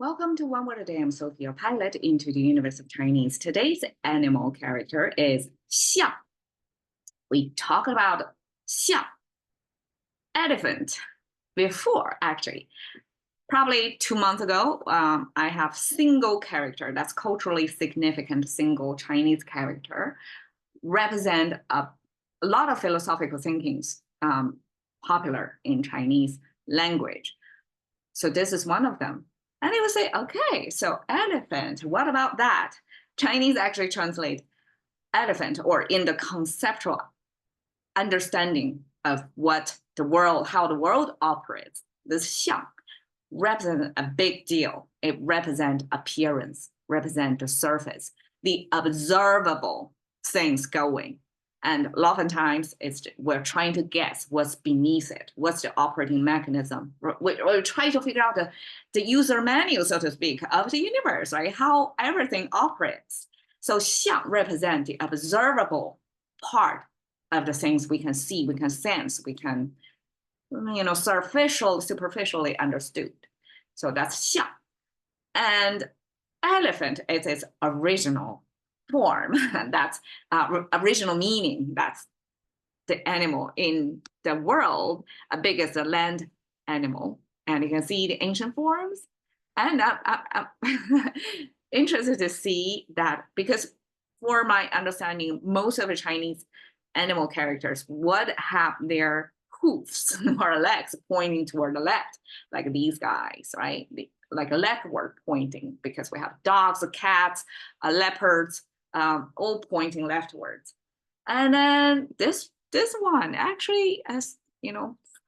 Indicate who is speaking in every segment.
Speaker 1: Welcome to One Word a Day. I'm Sophia, pilot into the universe of Chinese. Today's animal character is xiang. We talked about xiang, elephant, before actually. Probably 2 months ago, I have single character that's culturally significant, single Chinese character, represent a lot of philosophical thinkings popular in Chinese language. So this is one of them. And they would say, okay, so elephant, what about that? Chinese actually translate elephant, or in the conceptual understanding of what the world, how the world operates. This xiang represents a big deal. It represents appearance, represents the surface, the observable things going. And oftentimes we're trying to guess what's beneath it, what's the operating mechanism. We're trying to figure out the user manual, so to speak, of the universe, right? How everything operates. So xiang represents the observable part of the things we can see, we can sense, we can, superficially understood. So that's xiang. And elephant is its original form. That's original meaning. That's the animal in the world, biggest land animal. And you can see the ancient forms. And I'm interested to see that, because for my understanding, most of the Chinese animal characters would have their hoofs or legs pointing toward the left, like these guys, right? Like a leftward pointing, because we have dogs, cats, leopards, all pointing leftwards. And then this one actually is,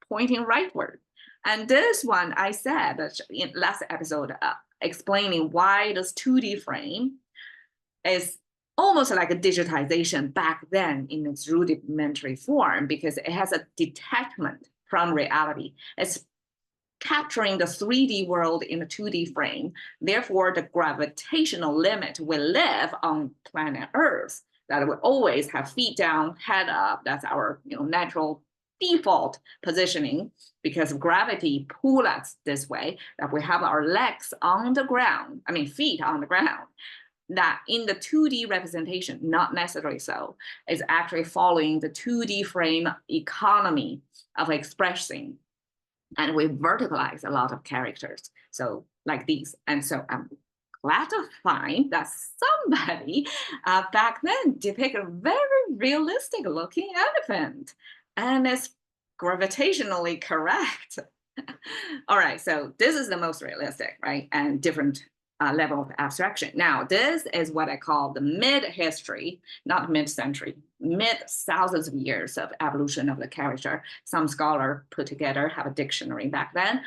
Speaker 1: pointing rightward. And this one, I said in last episode, explaining why this 2D frame is almost like a digitization back then in its rudimentary form, because it has a detachment from reality. It's capturing the 3D world in a 2D frame. Therefore, the gravitational limit will live on planet Earth, that will always have feet down, head up. That's our natural default positioning, because gravity pulls us this way, that we have our legs on the ground, feet on the ground. That in the 2D representation, not necessarily so, is actually following the 2D frame economy of expressing. And we verticalize a lot of characters, so like these. And so I'm glad to find that somebody back then depicted a very realistic looking elephant, and it's gravitationally correct. All right, so this is the most realistic, right? And different level of abstraction. Now, this is what I call the mid-history, not mid-century, mid-thousands of years of evolution of the character. Some scholar put together, have a dictionary back then.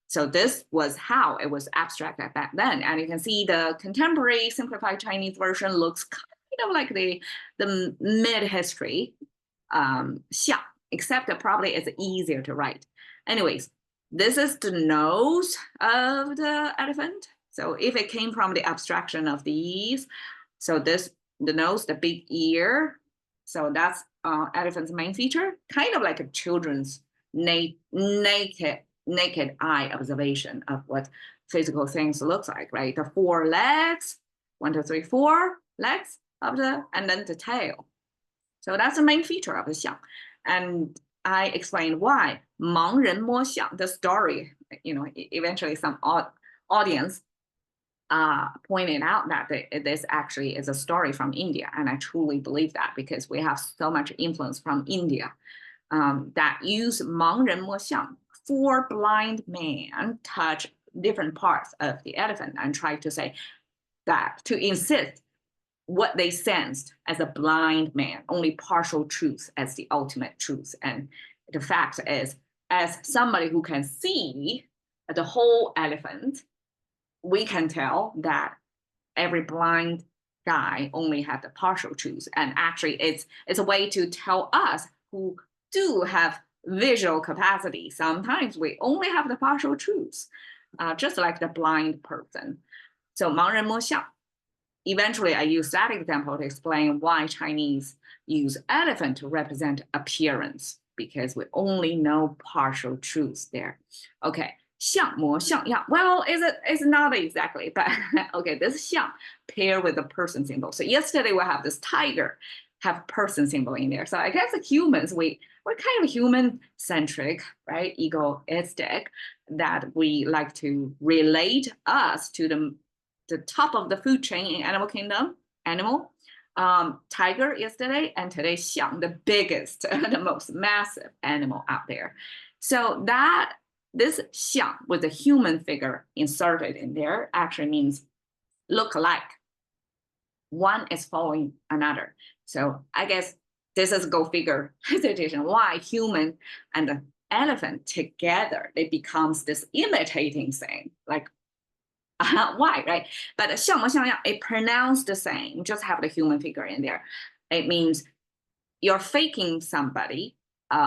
Speaker 1: So this was how it was abstracted back then. And you can see the contemporary simplified Chinese version looks kind of like the mid-history xiang, except that probably it's easier to write. Anyways, this is the nose of the elephant. So if it came from the abstraction of these, so the nose, the big ear, so that's elephant's main feature, kind of like a children's naked eye observation of what physical things looks like, right? The 4 legs, 1, 2, 3, 4 legs of and then the tail. So that's the main feature of the xiang. And I explained why. 盲人摸象, the story, eventually some audience pointed out that this actually is a story from India. And I truly believe that, because we have so much influence from India that use 盲人摸象, 4 blind men touch different parts of the elephant and try to say that, to insist what they sensed as a blind man, only partial truth as the ultimate truth. And the fact is, as somebody who can see the whole elephant, we can tell that every blind guy only had the partial truth. And actually it's a way to tell us who do have visual capacity. Sometimes we only have the partial truth, just like the blind person. So 盲人摸象. Eventually, I use that example to explain why Chinese use elephant to represent appearance, because we only know partial truths there. Okay, 像模像样. Well, it's not exactly, but okay, this 像 pair with the person symbol. So yesterday we have this tiger, have person symbol in there. So I guess the humans, we're kind of human centric, right? Egoistic, that we like to relate us to the top of the food chain in animal kingdom, animal. Tiger yesterday, and today xiang, the biggest, the most massive animal out there. So that this xiang with a human figure inserted in there actually means look alike. One is following another. So I guess this is go figure situation why human and the elephant together, it becomes this imitating thing, like why, right? But 像模像样, it pronounced the same, just have the human figure in there. It means you're faking somebody,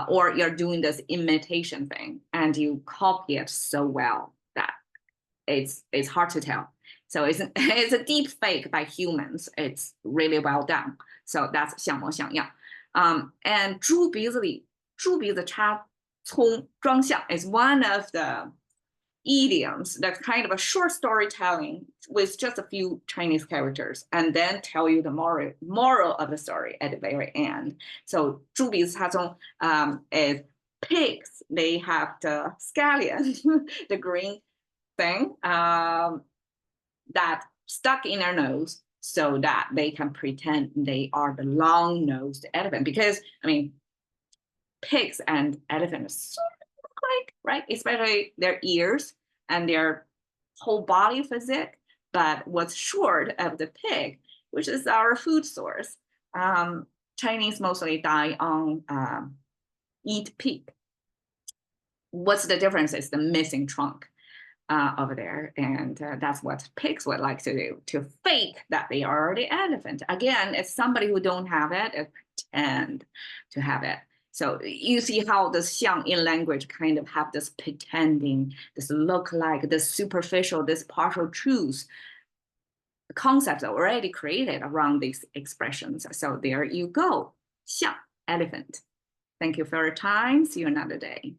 Speaker 1: or you're doing this imitation thing, and you copy it so well that it's hard to tell. So it's a deep fake by humans. It's really well done. So that's 像模像样. And 猪鼻子插葱装象 is one of the idioms that's kind of a short storytelling with just a few Chinese characters, and then tell you the moral of the story at the very end. So 猪鼻子插葱 is pigs. They have the scallion, the green thing that stuck in their nose, so that they can pretend they are the long-nosed elephant. Because I mean, pigs and elephants sort of look like, right? Especially their ears and their whole body physique. But what's short of the pig, which is our food source, Chinese mostly die on eat pig. What's the difference is the missing trunk over there. And that's what pigs would like to do, to fake that they are the elephant. Again, it's somebody who don't have it, pretend to have it. So you see how the xiang in language kind of have this pretending, this look like, this superficial, this partial truth concepts already created around these expressions. So there you go, xiang, elephant. Thank you for your time. See you another day.